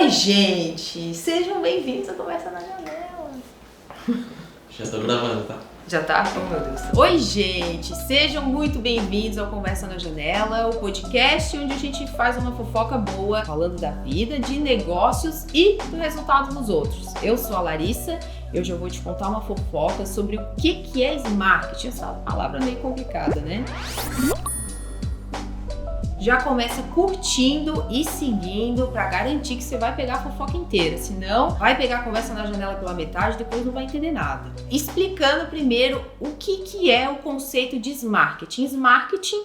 Oi, gente! Sejam bem-vindos à Conversa na Janela. Já tô gravando, tá? Já tá? Oh, meu Deus. Oi, gente! Sejam muito bem-vindos ao Conversa na Janela, o podcast onde a gente faz uma fofoca boa, falando da vida, de negócios e do resultado dos outros. Eu sou a Larissa, eu já vou te contar uma fofoca sobre o que é marketing. Essa palavra meio complicada, né? Já começa curtindo e seguindo para garantir que você vai pegar a fofoca inteira. Senão, vai pegar a Conversa na Janela pela metade, depois não vai entender nada. Explicando primeiro o que é o conceito de marketing. Marketing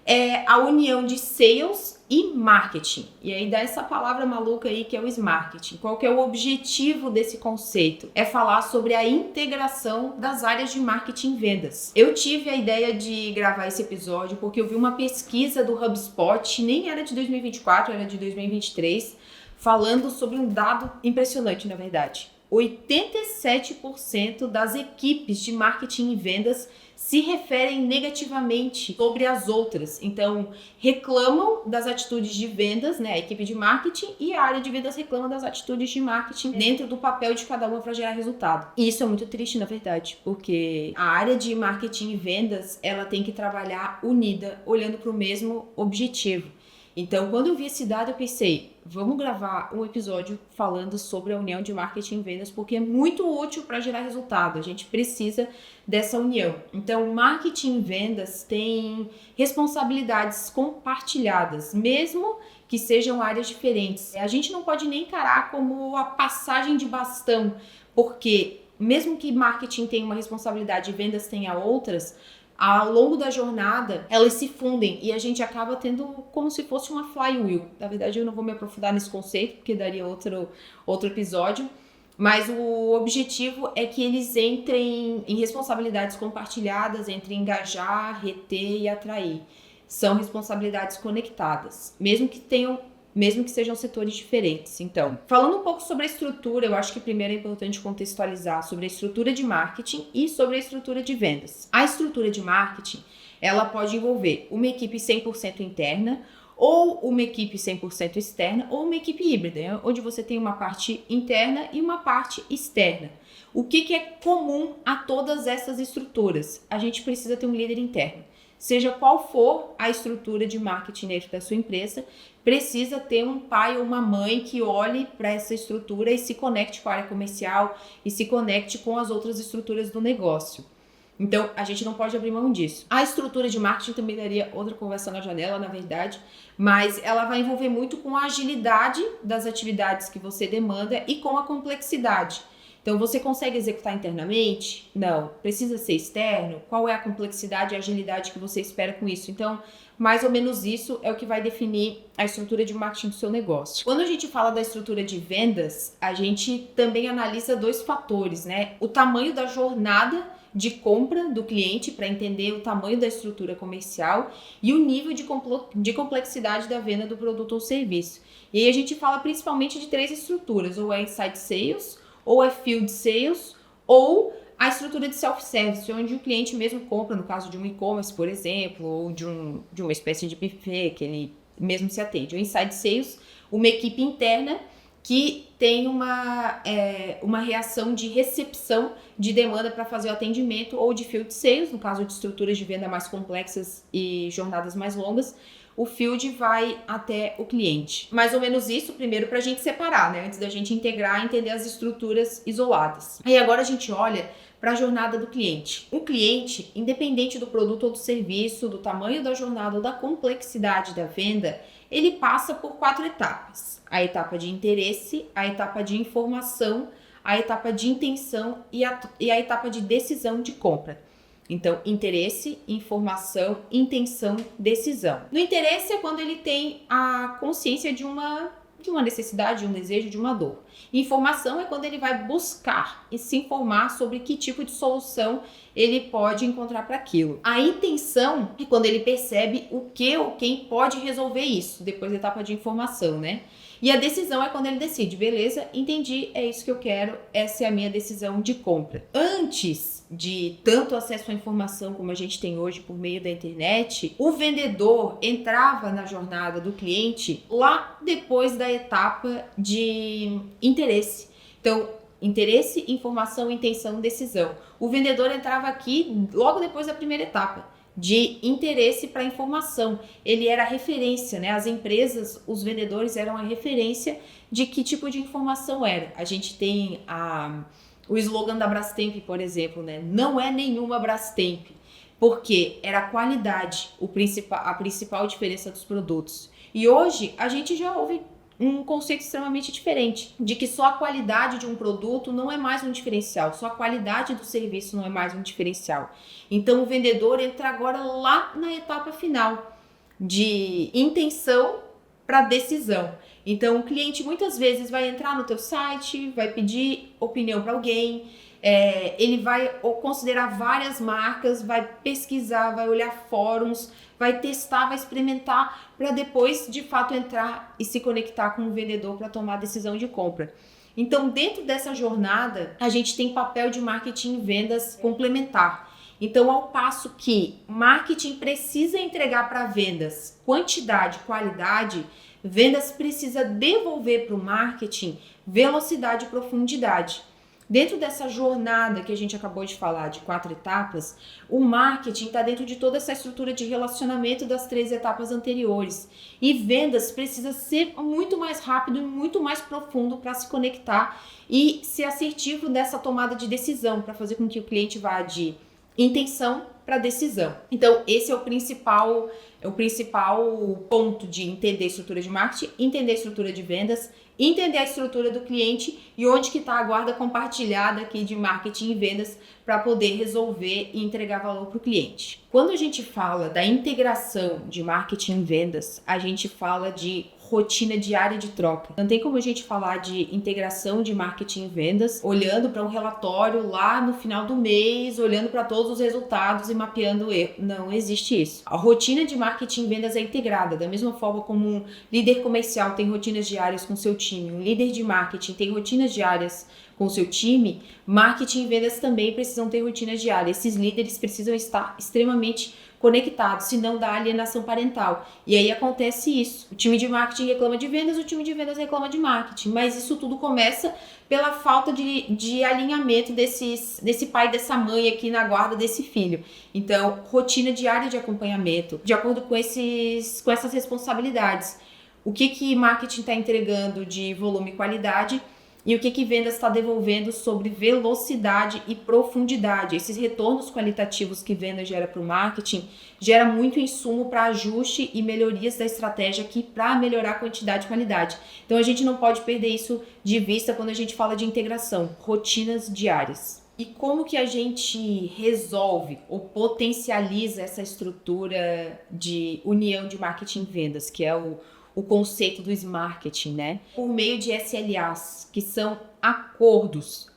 é a união de sales e marketing. E aí dá essa palavra maluca aí que é o marketing. Qual que é o objetivo desse conceito? É falar sobre a integração das áreas de marketing e vendas. Eu tive a ideia de gravar esse episódio porque eu vi uma pesquisa do HubSpot, nem era de 2024, era de 2023, falando sobre um dado impressionante, na verdade. 87% das equipes de marketing e vendas se referem negativamente sobre as outras. Então, reclamam das atitudes de vendas, né? A equipe de marketing e a área de vendas reclama das atitudes de marketing dentro do papel de cada uma para gerar resultado. E isso é muito triste, na verdade, porque a área de marketing e vendas, ela tem que trabalhar unida, olhando para o mesmo objetivo. Então, quando eu vi esse dado, eu pensei, vamos gravar um episódio falando sobre a união de marketing e vendas, porque é muito útil para gerar resultado. A gente precisa dessa união. Então, marketing e vendas têm responsabilidades compartilhadas, mesmo que sejam áreas diferentes. A gente não pode nem encarar como a passagem de bastão, porque mesmo que marketing tenha uma responsabilidade e vendas tenha outras, ao longo da jornada, elas se fundem e a gente acaba tendo como se fosse uma flywheel. Na verdade, eu não vou me aprofundar nesse conceito, porque daria outro episódio. Mas o objetivo é que eles entrem em responsabilidades compartilhadas entre engajar, reter e atrair. São responsabilidades conectadas, mesmo que sejam setores diferentes. Então, falando um pouco sobre a estrutura, eu acho que primeiro é importante contextualizar sobre a estrutura de marketing e sobre a estrutura de vendas. A estrutura de marketing, ela pode envolver uma equipe 100% interna, ou uma equipe 100% externa, ou uma equipe híbrida, onde você tem uma parte interna e uma parte externa. O que é comum a todas essas estruturas? A gente precisa ter um líder interno. Seja qual for a estrutura de marketing dentro da sua empresa, precisa ter um pai ou uma mãe que olhe para essa estrutura e se conecte com a área comercial e se conecte com as outras estruturas do negócio. Então, a gente não pode abrir mão disso. A estrutura de marketing também daria outra conversa na janela, na verdade, mas ela vai envolver muito com a agilidade das atividades que você demanda e com a complexidade. Então, você consegue executar internamente? Não. Precisa ser externo? Qual é a complexidade e a agilidade que você espera com isso? Então, mais ou menos isso é o que vai definir a estrutura de marketing do seu negócio. Quando a gente fala da estrutura de vendas, a gente também analisa dois fatores, né? O tamanho da jornada de compra do cliente para entender o tamanho da estrutura comercial e o nível de complexidade da venda do produto ou serviço. E aí a gente fala principalmente de três estruturas, ou é inside sales, ou é field sales, ou a estrutura de self-service, onde o cliente mesmo compra, no caso de um e-commerce, por exemplo, ou de uma espécie de buffet que ele mesmo se atende. O inside sales, uma equipe interna que tem uma reação de recepção de demanda para fazer o atendimento, ou de field sales, no caso de estruturas de venda mais complexas e jornadas mais longas, o field vai até o cliente. Mais ou menos isso, primeiro, para a gente separar, né? Antes da gente integrar e entender as estruturas isoladas. Aí agora a gente olha para a jornada do cliente. O cliente, independente do produto ou do serviço, do tamanho da jornada ou da complexidade da venda, ele passa por 4 etapas. A etapa de interesse, a etapa de informação, a etapa de intenção e a etapa de decisão de compra. Então, interesse, informação, intenção, decisão. No interesse é quando ele tem a consciência de uma necessidade, de um desejo, de uma dor. Informação é quando ele vai buscar e se informar sobre que tipo de solução ele pode encontrar para aquilo. A intenção é quando ele percebe o que ou quem pode resolver isso, depois da etapa de informação, né? E a decisão é quando ele decide, beleza, entendi, é isso que eu quero, essa é a minha decisão de compra. Antes de tanto acesso à informação como a gente tem hoje por meio da internet, o vendedor entrava na jornada do cliente lá depois da etapa de interesse. Então, interesse, informação, intenção, decisão. O vendedor entrava aqui logo depois da primeira etapa, de interesse para informação. Ele era a referência, né? As empresas, os vendedores eram a referência de que tipo de informação era. A gente tem o slogan da Brastemp, por exemplo, né? Não é nenhuma Brastemp, porque era a qualidade, a principal diferença dos produtos. E hoje a gente já ouve um conceito extremamente diferente, de que só a qualidade de um produto não é mais um diferencial, só a qualidade do serviço não é mais um diferencial. Então o vendedor entra agora lá na etapa final, de intenção para decisão. Então o cliente muitas vezes vai entrar no teu site, vai pedir opinião para alguém, ele vai considerar várias marcas, vai pesquisar, vai olhar fóruns, vai testar, vai experimentar para depois de fato entrar e se conectar com o vendedor para tomar a decisão de compra. Então dentro dessa jornada a gente tem papel de marketing e vendas complementar. Então, ao passo que marketing precisa entregar para vendas quantidade, qualidade, vendas precisa devolver para o marketing velocidade e profundidade. Dentro dessa jornada que a gente acabou de falar, de 4 etapas, o marketing está dentro de toda essa estrutura de relacionamento das 3 etapas anteriores. E vendas precisa ser muito mais rápido e muito mais profundo para se conectar e ser assertivo nessa tomada de decisão, para fazer com que o cliente vá de intenção para decisão. Então, esse é o principal ponto de entender a estrutura de marketing, entender a estrutura de vendas, entender a estrutura do cliente e onde que está a guarda compartilhada aqui de marketing e vendas para poder resolver e entregar valor para o cliente. Quando a gente fala da integração de marketing e vendas, a gente fala de rotina diária de troca. Não tem como a gente falar de integração de marketing e vendas olhando para um relatório lá no final do mês, olhando para todos os resultados e mapeando o erro. Não existe isso. A rotina de marketing e vendas é integrada, da mesma forma como um líder comercial tem rotinas diárias com seu time, um líder de marketing tem rotinas diárias com o seu time, marketing e vendas também precisam ter rotinas diárias. Esses líderes precisam estar extremamente conectados, senão dá alienação parental. E aí acontece isso. O time de marketing reclama de vendas, o time de vendas reclama de marketing. Mas isso tudo começa pela falta de alinhamento desse pai e dessa mãe aqui na guarda desse filho. Então, rotina diária de acompanhamento, de acordo com essas responsabilidades. O que marketing está entregando de volume e qualidade e o que vendas está devolvendo sobre velocidade e profundidade. Esses retornos qualitativos que vendas gera para o marketing gera muito insumo para ajuste e melhorias da estratégia aqui para melhorar a quantidade e qualidade. Então a gente não pode perder isso de vista quando a gente fala de integração, rotinas diárias. E como que a gente resolve ou potencializa essa estrutura de união de marketing e vendas, que é o conceito do marketing, né? Por meio de SLAs, que são acordos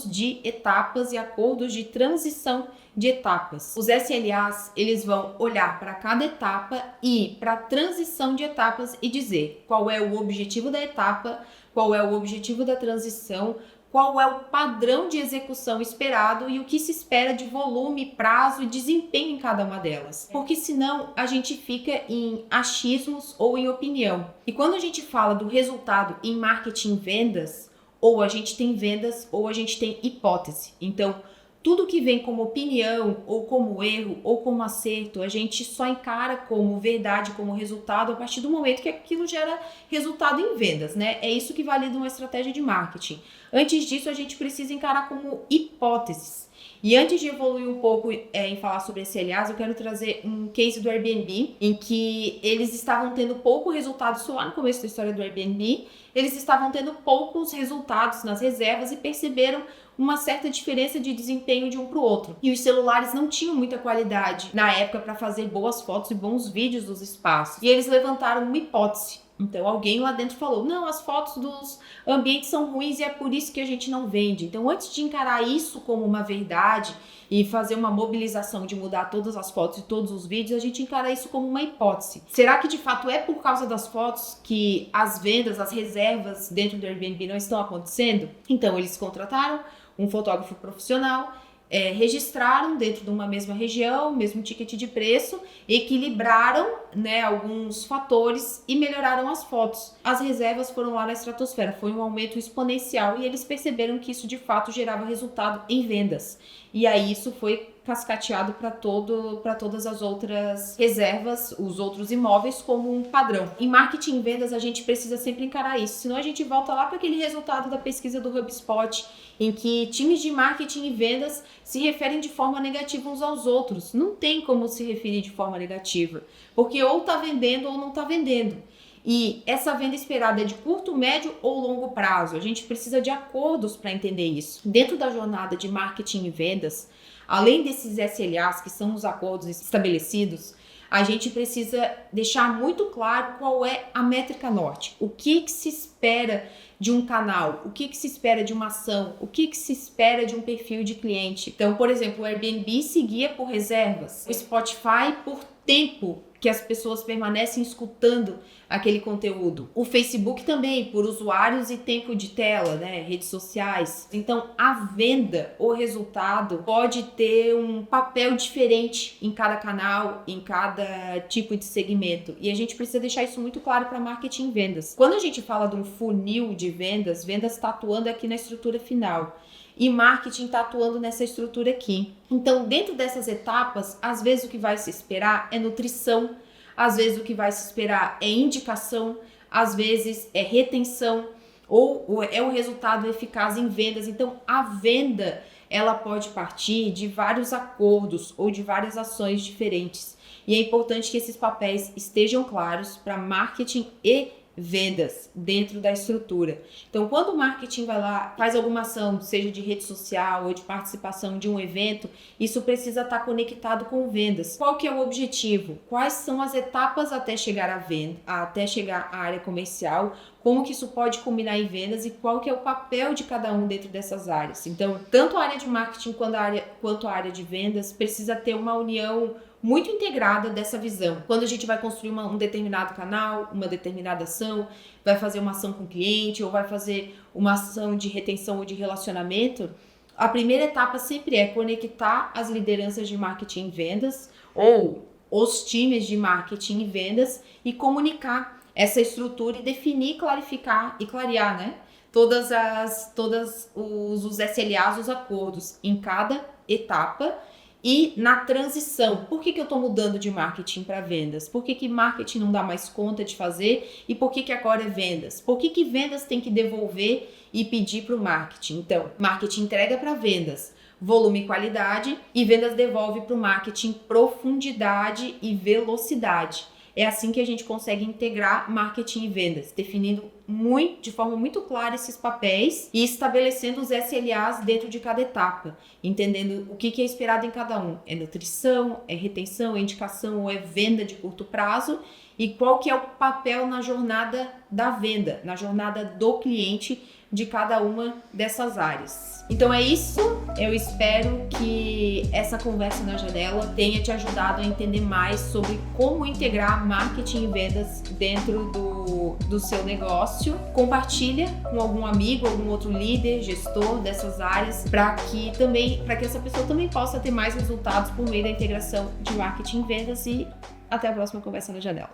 de etapas e acordos de transição de etapas. Os SLAs, eles vão olhar para cada etapa e para a transição de etapas e dizer qual é o objetivo da etapa, qual é o objetivo da transição, qual é o padrão de execução esperado e o que se espera de volume, prazo e desempenho em cada uma delas. Porque senão a gente fica em achismos ou em opinião. E quando a gente fala do resultado em marketing e vendas, ou a gente tem vendas ou a gente tem hipótese. Então, tudo que vem como opinião, ou como erro, ou como acerto, a gente só encara como verdade, como resultado, a partir do momento que aquilo gera resultado em vendas, né? É isso que valida uma estratégia de marketing. Antes disso, a gente precisa encarar como hipóteses. E antes de evoluir um pouco em falar sobre SLAs, eu quero trazer um case do Airbnb, em que eles estavam tendo pouco resultado, isso lá no começo da história do Airbnb, eles estavam tendo poucos resultados nas reservas e perceberam uma certa diferença de desempenho de um para o outro. E os celulares não tinham muita qualidade na época para fazer boas fotos e bons vídeos dos espaços. E eles levantaram uma hipótese. Então alguém lá dentro falou, não, as fotos dos ambientes são ruins e é por isso que a gente não vende. Então antes de encarar isso como uma verdade e fazer uma mobilização de mudar todas as fotos e todos os vídeos, a gente encara isso como uma hipótese. Será que de fato é por causa das fotos que as vendas, as reservas dentro do Airbnb não estão acontecendo? Então eles contrataram um fotógrafo profissional, registraram dentro de uma mesma região, mesmo ticket de preço, equilibraram, né, alguns fatores e melhoraram as fotos. As reservas foram lá na estratosfera, foi um aumento exponencial e eles perceberam que isso de fato gerava resultado em vendas. E aí isso foi cascateado para todas as outras reservas, os outros imóveis como um padrão. Em marketing e vendas a gente precisa sempre encarar isso, senão a gente volta lá para aquele resultado da pesquisa do HubSpot, em que times de marketing e vendas se referem de forma negativa uns aos outros. Não tem como se referir de forma negativa, porque ou está vendendo ou não está vendendo. E essa venda esperada é de curto, médio ou longo prazo. A gente precisa de acordos para entender isso. Dentro da jornada de marketing e vendas, além desses SLAs, que são os acordos estabelecidos, a gente precisa deixar muito claro qual é a métrica norte. O que se espera de um canal, o que se espera de uma ação, o que se espera de um perfil de cliente. Então, por exemplo, o Airbnb seguia por reservas, o Spotify por tempo que as pessoas permanecem escutando aquele conteúdo. O Facebook também, por usuários e tempo de tela, né? Redes sociais. Então, a venda, o resultado, pode ter um papel diferente em cada canal, em cada tipo de segmento. E a gente precisa deixar isso muito claro para marketing e vendas. Quando a gente fala de um funil de vendas, vendas está atuando aqui na estrutura final. E marketing está atuando nessa estrutura aqui. Então, dentro dessas etapas, às vezes o que vai se esperar é nutrição, às vezes o que vai se esperar é indicação, às vezes é retenção, ou é o resultado eficaz em vendas. Então, a venda, ela pode partir de vários acordos ou de várias ações diferentes. E é importante que esses papéis estejam claros para marketing e vendas dentro da estrutura. Então, quando o marketing vai lá, faz alguma ação, seja de rede social ou de participação de um evento, isso precisa estar conectado com vendas. Qual que é o objetivo? Quais são as etapas até chegar à venda, até chegar à área comercial? Como que isso pode culminar em vendas e qual que é o papel de cada um dentro dessas áreas? Então, tanto a área de marketing quanto a área de vendas precisa ter uma união muito integrada dessa visão. Quando a gente vai construir um determinado canal, uma determinada ação, vai fazer uma ação com o cliente ou vai fazer uma ação de retenção ou de relacionamento, a primeira etapa sempre é conectar as lideranças de marketing e vendas ou os times de marketing e vendas e comunicar essa estrutura e definir, clarificar e clarear, né? Todos os SLAs, os acordos em cada etapa. E na transição, por que eu estou mudando de marketing para vendas? Por que marketing não dá mais conta de fazer? E por que agora é vendas? Por que vendas tem que devolver e pedir para o marketing? Então, marketing entrega para vendas volume e qualidade e vendas devolve para o marketing profundidade e velocidade. É assim que a gente consegue integrar marketing e vendas, definindo de forma muito clara esses papéis e estabelecendo os SLAs dentro de cada etapa, entendendo o que é esperado em cada um. É nutrição, é retenção, é indicação ou é venda de curto prazo e qual que é o papel na jornada da venda, na jornada do cliente de cada uma dessas áreas. Então é isso, eu espero que essa conversa na janela tenha te ajudado a entender mais sobre como integrar marketing e vendas dentro do seu negócio. Compartilha com algum amigo, algum outro líder, gestor dessas áreas, para que essa pessoa também possa ter mais resultados por meio da integração de marketing e vendas. E até a próxima conversa na janela.